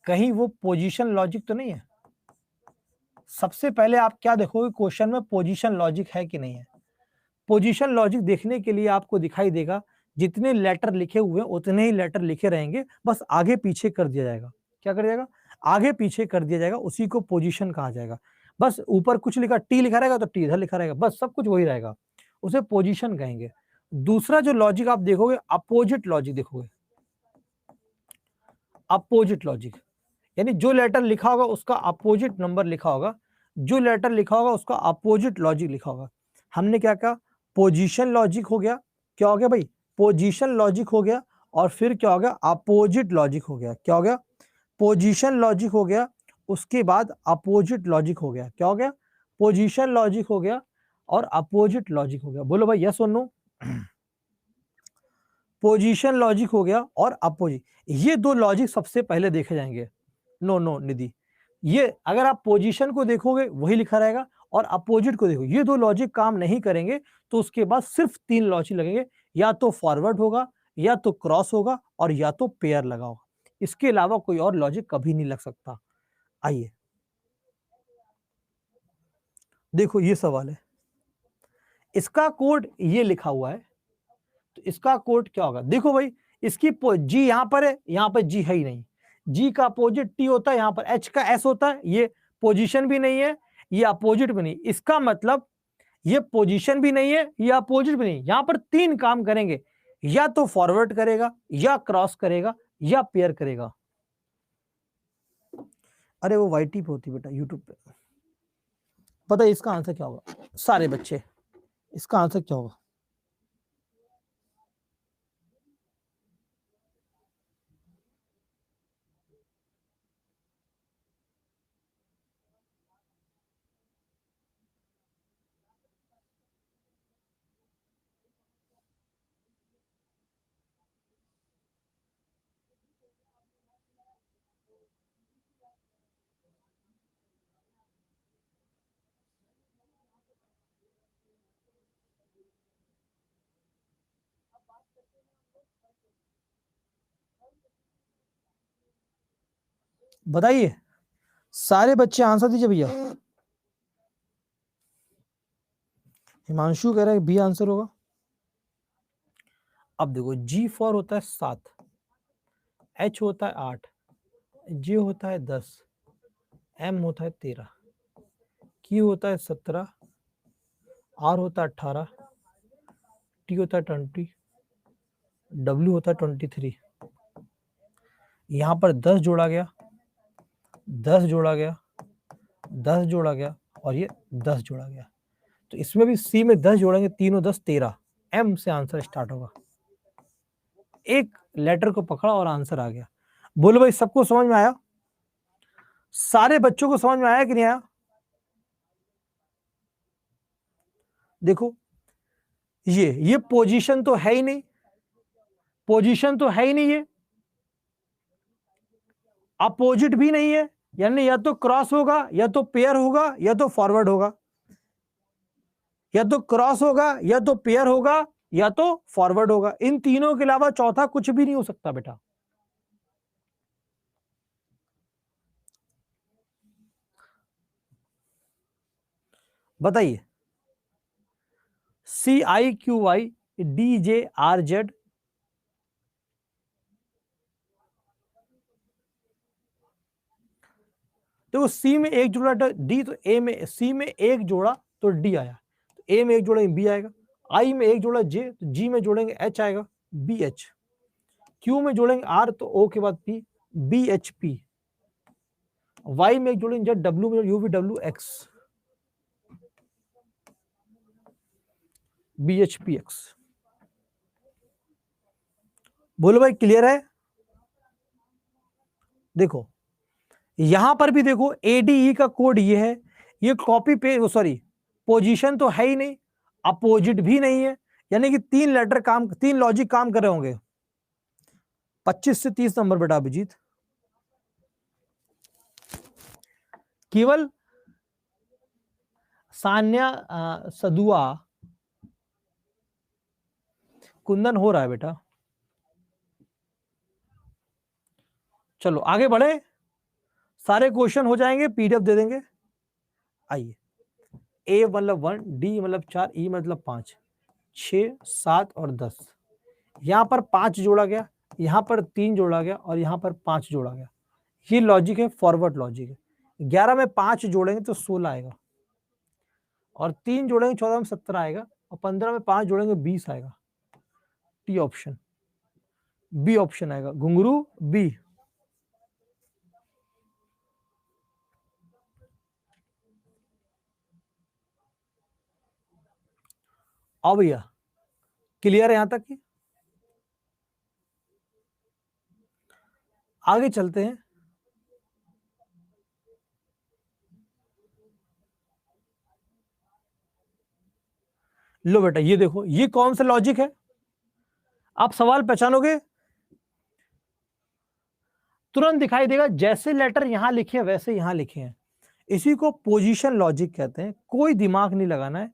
कहीं वो पोजीशन लॉजिक तो नहीं है। सबसे पहले आप क्या देखोगे क्वेश्चन में? पोजीशन लॉजिक है कि नहीं है। पोजीशन लॉजिक देखने के लिए आपको दिखाई देगा जितने लेटर लिखे हुए हैं उतने ही लेटर लिखे रहेंगे, बस आगे पीछे कर दिया जाएगा। क्या कर जाएगा? आगे पीछे कर दिया जाएगा, उसी को पोजीशन कहा जाएगा। बस ऊपर कुछ लिखा टी लिखा रहेगा तो टी इधर लिखा रहेगा, बस सब कुछ वही रहेगा, उसे पोजीशन कहेंगे। दूसरा जो लॉजिक आप देखोगे, अपोजिट लॉजिक देखोगे। अपोजिट लॉजिक यानी जो लेटर लिखा होगा उसका अपोजिट नंबर लिखा होगा, जो लेटर लिखा होगा उसका अपोजिट लॉजिक लिखा होगा। हमने क्या कहा? पोजीशन लॉजिक हो गया। क्या हो गया भाई? पोजीशन लॉजिक हो गया। और फिर क्या हो गया? अपोजिट लॉजिक हो गया। क्या हो गया? पोजीशन लॉजिक हो गया, उसके बाद अपोजिट लॉजिक हो गया। क्या हो गया? पोजीशन लॉजिक हो गया और अपोजिट लॉजिक हो गया। बोलो भाई यस और नो। पोजीशन लॉजिक हो गया और अपोजिट, ये दो लॉजिक सबसे पहले देखे जाएंगे। नो नो निधि, ये अगर आप पोजीशन को देखोगे वही लिखा रहेगा और अपोजिट को देखो, ये दो लॉजिक काम नहीं करेंगे तो उसके बाद सिर्फ तीन लॉजिक लगेंगे, या तो फॉरवर्ड होगा, या तो क्रॉस होगा, और या तो पेयर लगा होगा। इसके अलावा कोई और लॉजिक कभी नहीं लग सकता। आइए देखो ये सवाल है, इसका कोड ये लिखा हुआ है, तो इसका कोड क्या होगा? देखो भाई, इसकी जी यहां पर है, यहां पर जी है ही नहीं। जी का अपोजिट टी होता है, यहां पर एच का एस होता है, ये पोजीशन भी नहीं है, ये अपोजिट भी नहीं। इसका मतलब ये पोजीशन भी नहीं है, ये अपोजिट भी नहीं। यहां पर तीन काम करेंगे, या तो फॉरवर्ड करेगा, या क्रॉस करेगा, या पेयर करेगा। अरे वो वाईटी पे होती बेटा, यूट्यूब पे। पता है इसका आंसर क्या होगा सारे बच्चे? इसका आंसर क्या होगा? बताइए सारे बच्चे आंसर दीजिए भैया। हिमांशु कह रहा है बी आंसर होगा। अब देखो, जी फॉर होता है 7, एच होता है 8, जे होता है 10, एम होता है 13, क्यू होता है 17, आर होता है 18, टी होता है 20, डब्ल्यू होता है 23। यहां पर 10 जोड़ा गया, 10 जोड़ा गया, 10 जोड़ा गया, और ये 10 जोड़ा गया। तो इसमें भी सी में 10 जोड़ेंगे, तीनों 10 13, एम से आंसर स्टार्ट होगा। एक लेटर को पकड़ा और आंसर आ गया। बोलो भाई सबको समझ में आया? सारे बच्चों को समझ में आया कि नहीं आया? देखो ये पोजीशन तो है ही नहीं, पोजीशन तो है ही नहीं, ये अपोजिट भी नहीं है, यानी या तो क्रॉस होगा या तो पेयर होगा या तो फॉरवर्ड होगा, या तो क्रॉस होगा या तो पेयर होगा या तो फॉरवर्ड होगा। इन तीनों के अलावा चौथा कुछ भी नहीं हो सकता बेटा। बताइए, CIQY DJRZ, देखो सी में एक जोड़ा डी, तो ए में, सी में एक जोड़ा तो डी आया, तो ए में एक जोड़ेंगे बी आएगा, आई में एक जोड़ा जे, तो जी में जोड़ेंगे एच आएगा, बी एच, क्यू में जोड़ेंगे आर तो ओ के बाद P, B H P, Y में एक जोड़ेंगे जेड, डब्ल्यू में U V W X, B H P X. बोलो भाई क्लियर है? देखो यहां पर भी देखो एडीई का कोड ये है, ये कॉपी पे, सॉरी पोजीशन तो है ही नहीं, अपोजिट भी नहीं है, यानी कि तीन लेटर काम, तीन लॉजिक काम कर रहे होंगे। 25 से 30 नंबर बेटा अभिजीत, केवल सान्या सदुआ कुंदन हो रहा है बेटा। चलो आगे बढ़े, सारे क्वेश्चन हो जाएंगे, पीडीएफ दे देंगे। आइए, ए मतलब 1, डी मतलब 4, ई मतलब 5, 6, 7 और 10, यहां पर 5 जोड़ा गया, यहां पर 3 जोड़ा गया और यहां पर 5 जोड़ा गया। ये लॉजिक है, फॉरवर्ड लॉजिक है। 11 में 5 जोड़ेंगे तो 16 आएगा, और 3 जोड़ेंगे 14 में 17 आएगा, और 15 में 5 जोड़ेंगे 20 आएगा। टी ऑप्शन, बी ऑप्शन आएगा, घुंघरू बी। आओ भैया, क्लियर है यहां तक की? आगे चलते हैं। लो बेटा ये देखो, ये कौन सा लॉजिक है, आप सवाल पहचानोगे तुरंत दिखाई देगा, जैसे लेटर यहां लिखे वैसे यहां लिखे हैं। इसी को पोजीशन लॉजिक कहते हैं, कोई दिमाग नहीं लगाना है,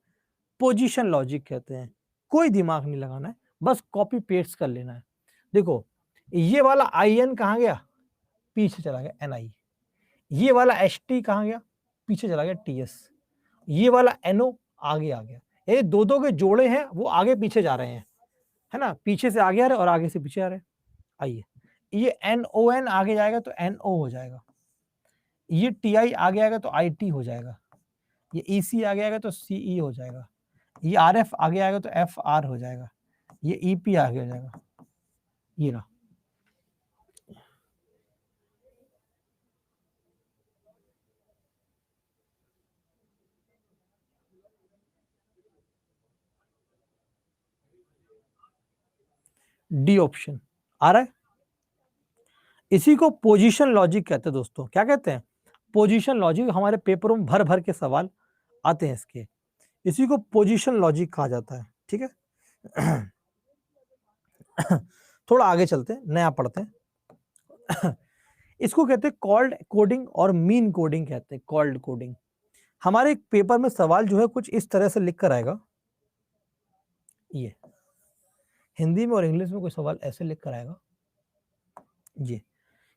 पोजीशन लॉजिक कहते हैं, कोई दिमाग नहीं लगाना है, बस कॉपी पेस्ट कर लेना है। देखो ये वाला आई एन कहां गया, पीछे चला गया एन आई, ये वाला एस टी कहां गया, पीछे चला गया टी एस, ये वाला एनओ आगे आ गया। ये दो दो के जोड़े हैं, वो आगे पीछे जा रहे हैं, है ना, पीछे से आगे आ रहे और आगे से पीछे आ रहे। आइए, ये एन ओ एन आगे जाएगा तो एन ओ हो जाएगा, ये टी आई आगे आएगा तो आई टी हो जाएगा, ये ई सी आगे आएगा तो सी ई हो जाएगा, ये आर एफ आगे आएगा तो एफ आर हो जाएगा, ये ई पी आगे हो जाएगा। ये ना, डी ऑप्शन आ रहा है। इसी को पोजीशन लॉजिक कहते हैं दोस्तों। क्या कहते हैं? Position logic. हमारे पेपरों में भर भर के सवाल आते हैं इसके, इसी को पोजीशन लॉजिक कहा जाता है। ठीक है, थोड़ा आगे चलते हैं, नया पढ़ते हैं। इसको कहते हैं कॉल्ड कोडिंग और मीन कोडिंग कहते हैं, कॉल्ड कोडिंग। हमारे पेपर में सवाल जो है कुछ इस तरह से लिख कर आएगा, ये हिंदी में और इंग्लिश में कोई सवाल ऐसे लिख कर आएगा, ये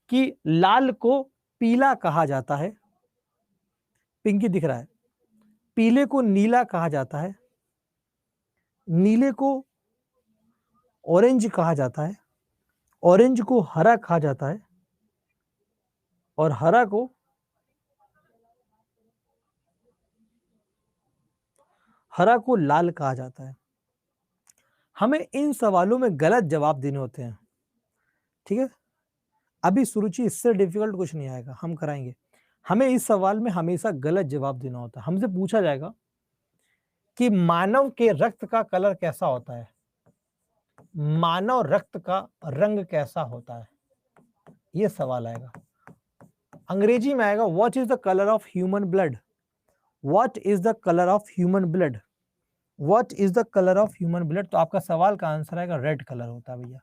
कि लाल को पीला कहा जाता है, पिंकी दिख रहा है, पीले को नीला कहा जाता है, नीले को ऑरेंज कहा जाता है, ऑरेंज को हरा कहा जाता है, और हरा को लाल कहा जाता है। हमें इन सवालों में गलत जवाब देने होते हैं। ठीक है, अभी सुरुचि इससे डिफिकल्ट कुछ नहीं आएगा, हम कराएंगे। हमें इस सवाल में हमेशा गलत जवाब देना होता है। हमसे पूछा जाएगा कि मानव के रक्त का कलर कैसा होता है, मानव रक्त का रंग कैसा होता है, ये सवाल आएगा। अंग्रेजी में आएगा what is the colour of human blood, what is the colour of human blood, what is the colour of human blood. तो आपका सवाल का आंसर आएगा रेड कलर होता है भैया।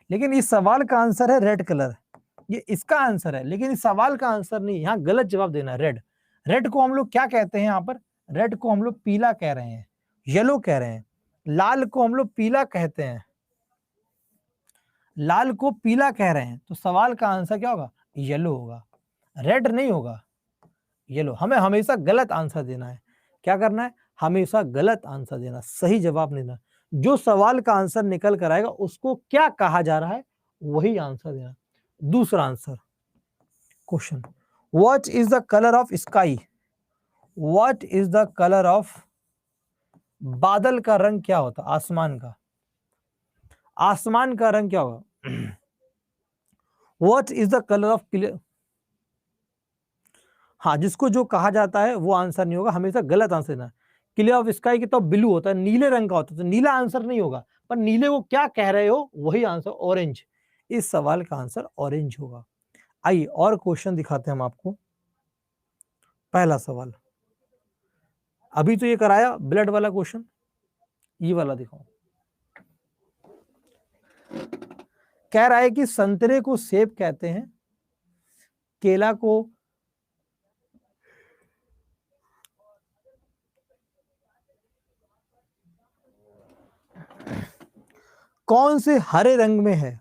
लेकिन इस सवाल का आंसर है रेड कलर, ये इसका आंसर है, लेकिन इस सवाल का आंसर नहीं, यहाँ गलत जवाब देना है रेड। रेड को हम लोग क्या कहते हैं यहाँ पर, रेड को हम लोग पीला कह रहे हैं, येलो कह रहे हैं, लाल को हम लोग पीला कहते हैं, लाल को पीला कह रहे हैं। तो सवाल का आंसर क्या होगा, येलो होगा, रेड नहीं होगा, येलो। हमें हमेशा गलत आंसर देना है, क्या करना है, हमेशा गलत आंसर देना, सही जवाब नहीं देना। जो सवाल का आंसर निकल कर आएगा उसको क्या कहा जा रहा है वही आंसर देना। दूसरा answer question, what is the colour of sky, what is the colour of, बादल का रंग क्या होता, आसमान का, आसमान का रंग क्या होगा, what is the colour of clear. हाँ, जिसको जो कहा जाता है वो आंसर नहीं होगा, हमेशा गलत आंसर देना। क्लियर ऑफ स्काई की तो ब्लू होता है, नीले रंग का होता है, तो नीला आंसर नहीं होगा, पर नीले को क्या कह रहे हो वही आंसर, ऑरेंज। इस सवाल का आंसर ऑरेंज होगा। आइए और क्वेश्चन दिखाते हैं हम आपको। पहला सवाल, अभी तो ये कराया ब्लड वाला क्वेश्चन, ये वाला दिखाओ। कह रहा है कि संतरे को सेब कहते हैं, केला को कौन से हरे रंग में है,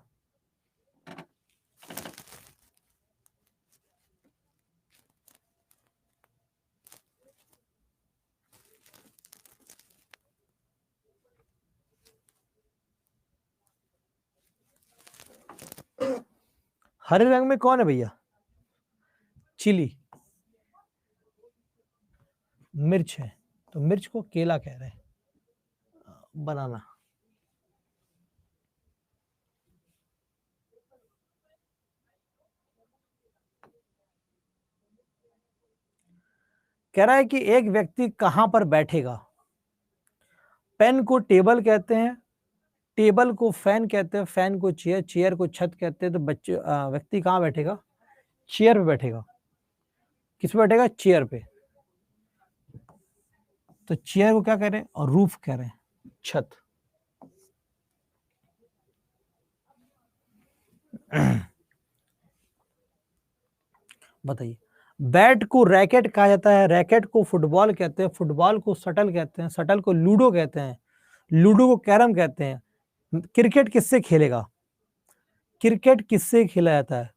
हरे रंग में कौन है भैया, चिली, मिर्च है, तो मिर्च को केला कह रहे हैं, बनाना। कह रहा है कि एक व्यक्ति कहां पर बैठेगा, पेन को टेबल कहते हैं, टेबल को फैन कहते हैं, फैन को चेयर, चेयर को छत कहते हैं। तो बच्चे व्यक्ति कहाँ बैठेगा, चेयर पे बैठेगा। किस पे बैठेगा, चेयर पे। तो चेयर को क्या कह रहे हैं, और रूफ कह रहे हैं, छत। बताइए, बैट को रैकेट कहा जाता है, रैकेट को फुटबॉल कहते हैं, फुटबॉल को शटल कहते हैं, शटल को लूडो कहते हैं, लूडो को कैरम कहते हैं। क्रिकेट किससे खेलेगा, क्रिकेट किससे खेला जाता है,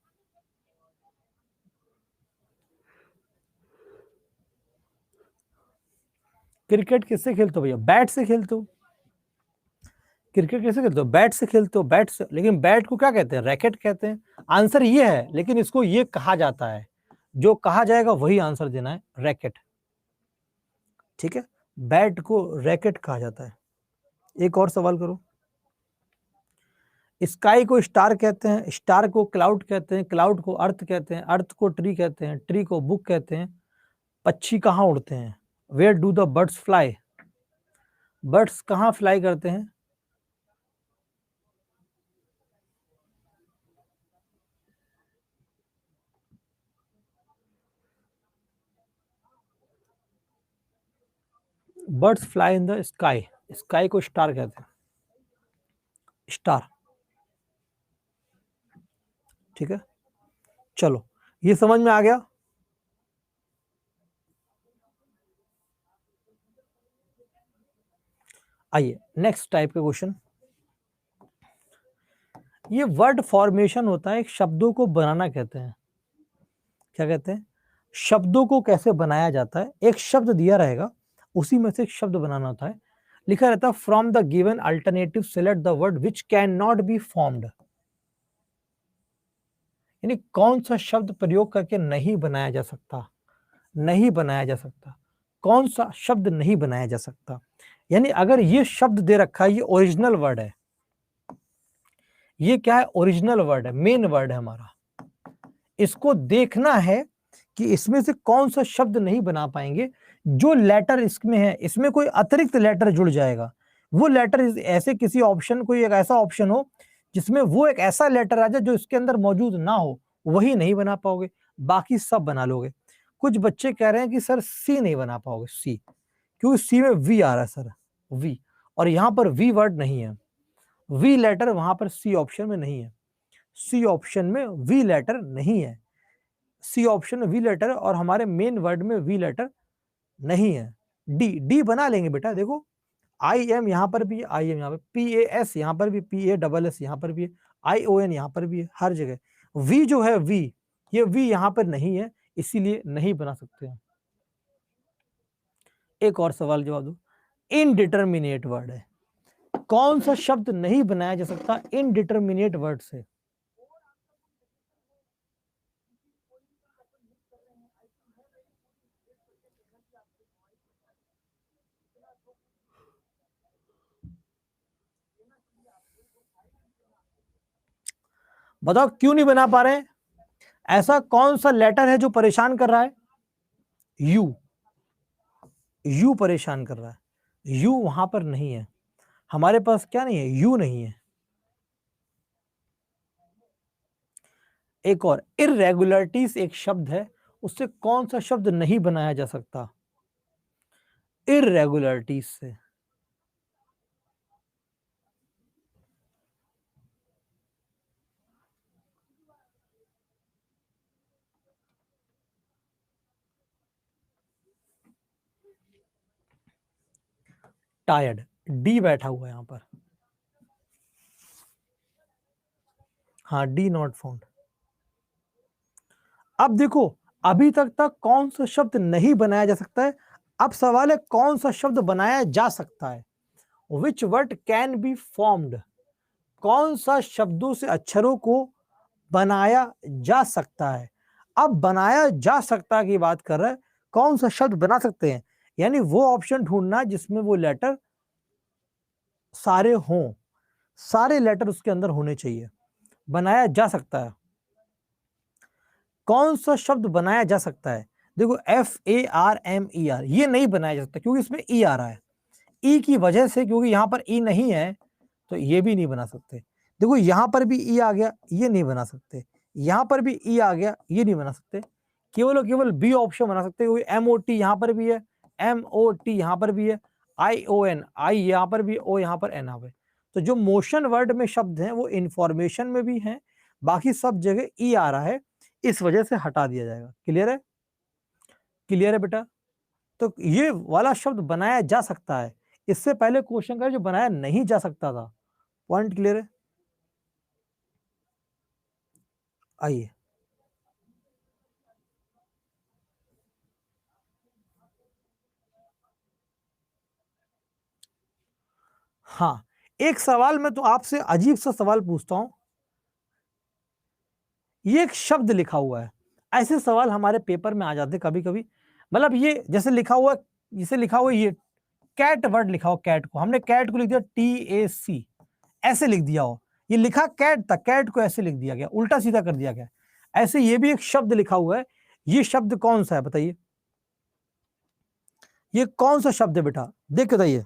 क्रिकेट किससे खेलते हो भैया, बैट से खेलते हो। क्रिकेट कैसे खेलते हो, बैट से खेलते हो, बैट से। लेकिन बैट को क्या कहते हैं, रैकेट कहते हैं। आंसर ये है, लेकिन इसको ये कहा जाता है, जो कहा जाएगा वही आंसर देना है, रैकेट। ठीक है, बैट को रैकेट कहा जाता है। एक और सवाल करो। स्काई को स्टार कहते हैं, स्टार को क्लाउड कहते हैं, क्लाउड को अर्थ कहते हैं, अर्थ को ट्री कहते हैं, ट्री को बुक कहते हैं। पक्षी कहाँ उड़ते हैं, where do the birds fly, birds कहाँ फ्लाई करते हैं, birds fly in the sky, sky को स्टार कहते हैं, स्टार। ठीक है, चलो ये समझ में आ गया। आइए नेक्स्ट टाइप का क्वेश्चन। ये वर्ड फॉर्मेशन होता है, एक शब्दों को बनाना कहते हैं। क्या कहते हैं, शब्दों को कैसे बनाया जाता है। एक शब्द दिया रहेगा, उसी में से एक शब्द बनाना होता है। लिखा रहता है from the given alternative select the word which can not be formed. यानी कौन सा शब्द प्रयोग करके नहीं बनाया जा सकता, नहीं बनाया जा सकता, कौन सा शब्द नहीं बनाया जा सकता। यानी अगर ये शब्द दे रखा है, ये ओरिजिनल वर्ड है, ये क्या है, ओरिजिनल वर्ड है, मेन वर्ड है हमारा। इसको देखना है कि इसमें से कौन सा शब्द नहीं बना पाएंगे। जो लेटर इसमें है, इसमें कोई अतिरिक्त लेटर जुड़ जाएगा, वो लेटर ऐसे किसी ऑप्शन, कोई एक ऐसा ऑप्शन हो जिसमें वो एक ऐसा लेटर आ जाए जो इसके अंदर मौजूद ना हो, वही नहीं बना पाओगे। बाकी सब बना लोगे। कुछ बच्चे कह रहे हैं कि सर सी नहीं बना पाओगे, सी, क्योंकि सी में वी आ रहा है सर, वी, और यहां पर वी वर्ड नहीं है, वी लेटर वहां पर सी ऑप्शन में नहीं है, सी ऑप्शन में वी लेटर नहीं है, सी ऑप्शन में वी लेटर और हमारे मेन वर्ड में वी लेटर नहीं है। डी, डी बना लेंगे बेटा, देखो आई एम यहां पर भी है, आई एम यहां पर, पी ए एस यहां पर भी, पी ए डबल एस यहां पर भी है, आई ओ एन यहां पर भी है, हर जगह वी जो है वी, ये वी यहां पर नहीं है, इसीलिए नहीं बना सकते हैं। एक और सवाल जवाब दो। इनडिटर्मिनेट वर्ड है, कौन सा शब्द नहीं बनाया जा सकता इनडिटर्मिनेट वर्ड से? बताओ क्यों नहीं बना पा रहे? ऐसा कौन सा लेटर है जो परेशान कर रहा है? यू, यू परेशान कर रहा है, यू वहां पर नहीं है, हमारे पास क्या नहीं है, यू नहीं है। एक और, इरेगुलरिटीज एक शब्द है, उससे कौन सा शब्द नहीं बनाया जा सकता इरेगुलरिटीज से? टायर्ड, डी बैठा हुआ है यहां पर, हाँ डी नॉट फाउंड। अब देखो, अभी तक कौन सा शब्द नहीं बनाया जा सकता है, अब सवाल है कौन सा शब्द बनाया जा सकता है। Which word can be formed, कौन सा शब्दों से अक्षरों को बनाया जा सकता है। अब बनाया जा सकता की बात कर रहा है, कौन सा शब्द बना सकते हैं, यानी वो ऑप्शन ढूंढना जिसमें वो लेटर सारे हों, सारे लेटर उसके अंदर होने चाहिए, बनाया जा सकता है। कौन सा शब्द बनाया जा सकता है? देखो FARMER ये नहीं बनाया जा सकता क्योंकि इसमें ई आ रहा है, ई की वजह से, क्योंकि यहां पर ई नहीं है तो ये भी नहीं बना सकते। देखो यहां पर भी ई आ गया, ये नहीं बना सकते, यहां पर भी ई आ गया, ये नहीं बना सकते, केवल और केवल बी ऑप्शन बना सकते हैं, क्योंकि MOT यहां पर भी है, MOT यहां पर भी है, ION, आई यहां पर भी, ओ यहां पर, एन यहाँ पे। तो जो मोशन वर्ड में शब्द हैं वो इंफॉर्मेशन में भी हैं, बाकी सब जगह ई आ रहा है, इस वजह से हटा दिया जाएगा। क्लियर है? क्लियर है बेटा? तो ये वाला शब्द बनाया जा सकता है, इससे पहले क्वेश्चन का जो बनाया नहीं जा सकता था। पॉइंट क्लियर है? आइए, हाँ, एक सवाल मैं तो आपसे अजीब सा सवाल पूछता हूं, ये एक शब्द लिखा हुआ है, ऐसे सवाल हमारे पेपर में आ जाते कभी कभी, मतलब ये जैसे लिखा हुआ, जिसे लिखा हुआ ये कैट वर्ड लिखा हो, कैट को हमने कैट को लिख दिया TAC, ऐसे लिख दिया हो, ये लिखा कैट था, कैट को ऐसे लिख दिया गया, उल्टा सीधा कर दिया गया। ऐसे ये भी एक शब्द लिखा हुआ है, ये शब्द कौन सा है बताइए, ये कौन सा शब्द है बेटा, देख के बताइए।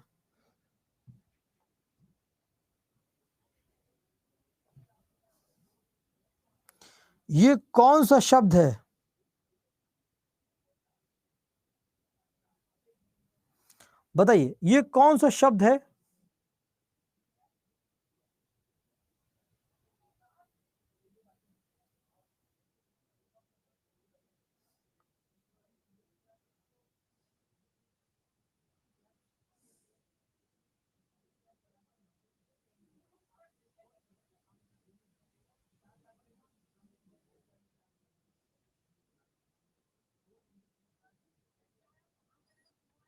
ये कौन सा शब्द है, बताइए ये कौन सा शब्द है?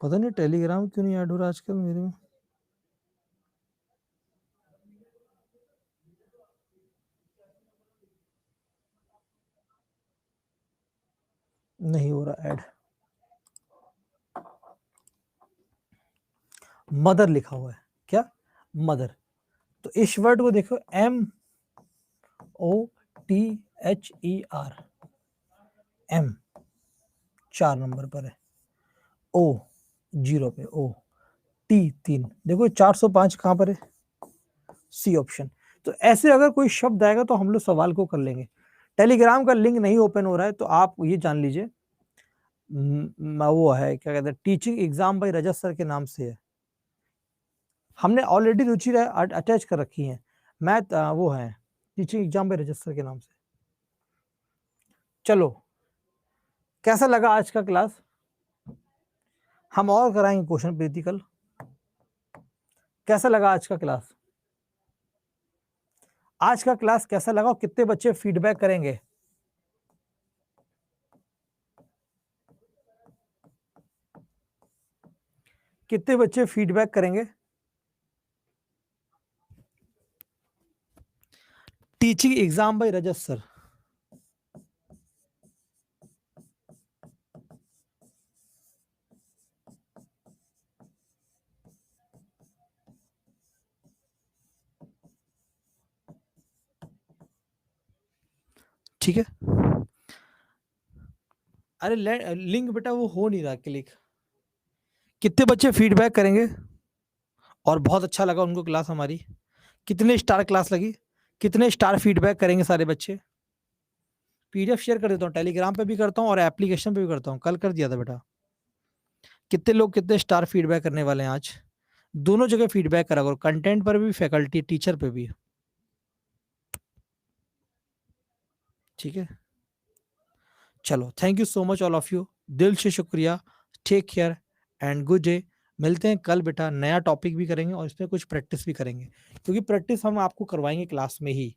पता नहीं टेलीग्राम क्यों नहीं ऐड हो रहा आजकल मेरे में, नहीं हो रहा ऐड। मदर लिखा हुआ है, क्या? मदर। तो इस वर्ड को देखो, MOTHER, M 4 नंबर पर है, O 0 पे, O T 3, देखो 405 कहां पर है, C ऑप्शन। तो ऐसे अगर कोई शब्द आएगा तो हम लोग सवाल को कर लेंगे। टेलीग्राम का लिंक नहीं ओपन हो रहा है तो आप ये जान लीजिए वो है क्या कहते हैं, teaching exam by Rajat sir के नाम से है। हमने ऑलरेडी रुचि अटैच कर रखी है, मैथ वो है teaching exam by Rajat sir के नाम से। चलो, कैसा लगा आज का क्लास? हम और कराएंगे क्वेश्चन प्रीति कल। कैसा लगा आज का क्लास? आज का क्लास कैसा लगा? कितने बच्चे फीडबैक करेंगे? कितने बच्चे फीडबैक करेंगे? Teaching exam by Rajat sir. ठीक है, अरे लिंक बेटा वो हो नहीं रहा क्लिक। कितने बच्चे फीडबैक करेंगे और बहुत अच्छा लगा उनको क्लास हमारी? कितने स्टार क्लास लगी? कितने स्टार फीडबैक करेंगे सारे बच्चे? पीडीएफ शेयर कर देता हूँ, टेलीग्राम पे भी करता हूँ और एप्लीकेशन पे भी करता हूँ, कल कर दिया था बेटा। कितने लोग कितने स्टार फीडबैक करने वाले हैं आज? दोनों जगह फीडबैक करा करो, कंटेंट पर भी, फैकल्टी टीचर पे भी। ठीक है, चलो, thank you so much all of you, दिल से शुक्रिया। Take care and good day. मिलते हैं कल बेटा, नया टॉपिक भी करेंगे और इसमें कुछ प्रैक्टिस भी करेंगे, क्योंकि प्रैक्टिस हम आपको करवाएंगे क्लास में ही,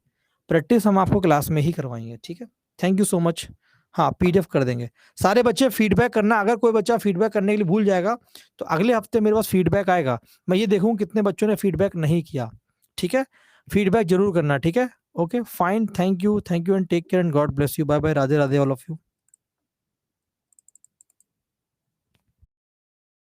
प्रैक्टिस हम आपको क्लास में ही करवाएंगे। ठीक है, थैंक यू सो मच। हाँ, पीडीएफ कर देंगे। सारे बच्चे फीडबैक करना, अगर कोई बच्चा फीडबैक करने के लिए भूल जाएगा तो अगले हफ्ते मेरे पास फीडबैक आएगा, मैं ये देखूँ कितने बच्चों ने फीडबैक नहीं किया। ठीक है, फीडबैक जरूर करना। ठीक है, okay fine, thank you and take care and God bless you. Bye bye, Radhe Radhe all of you.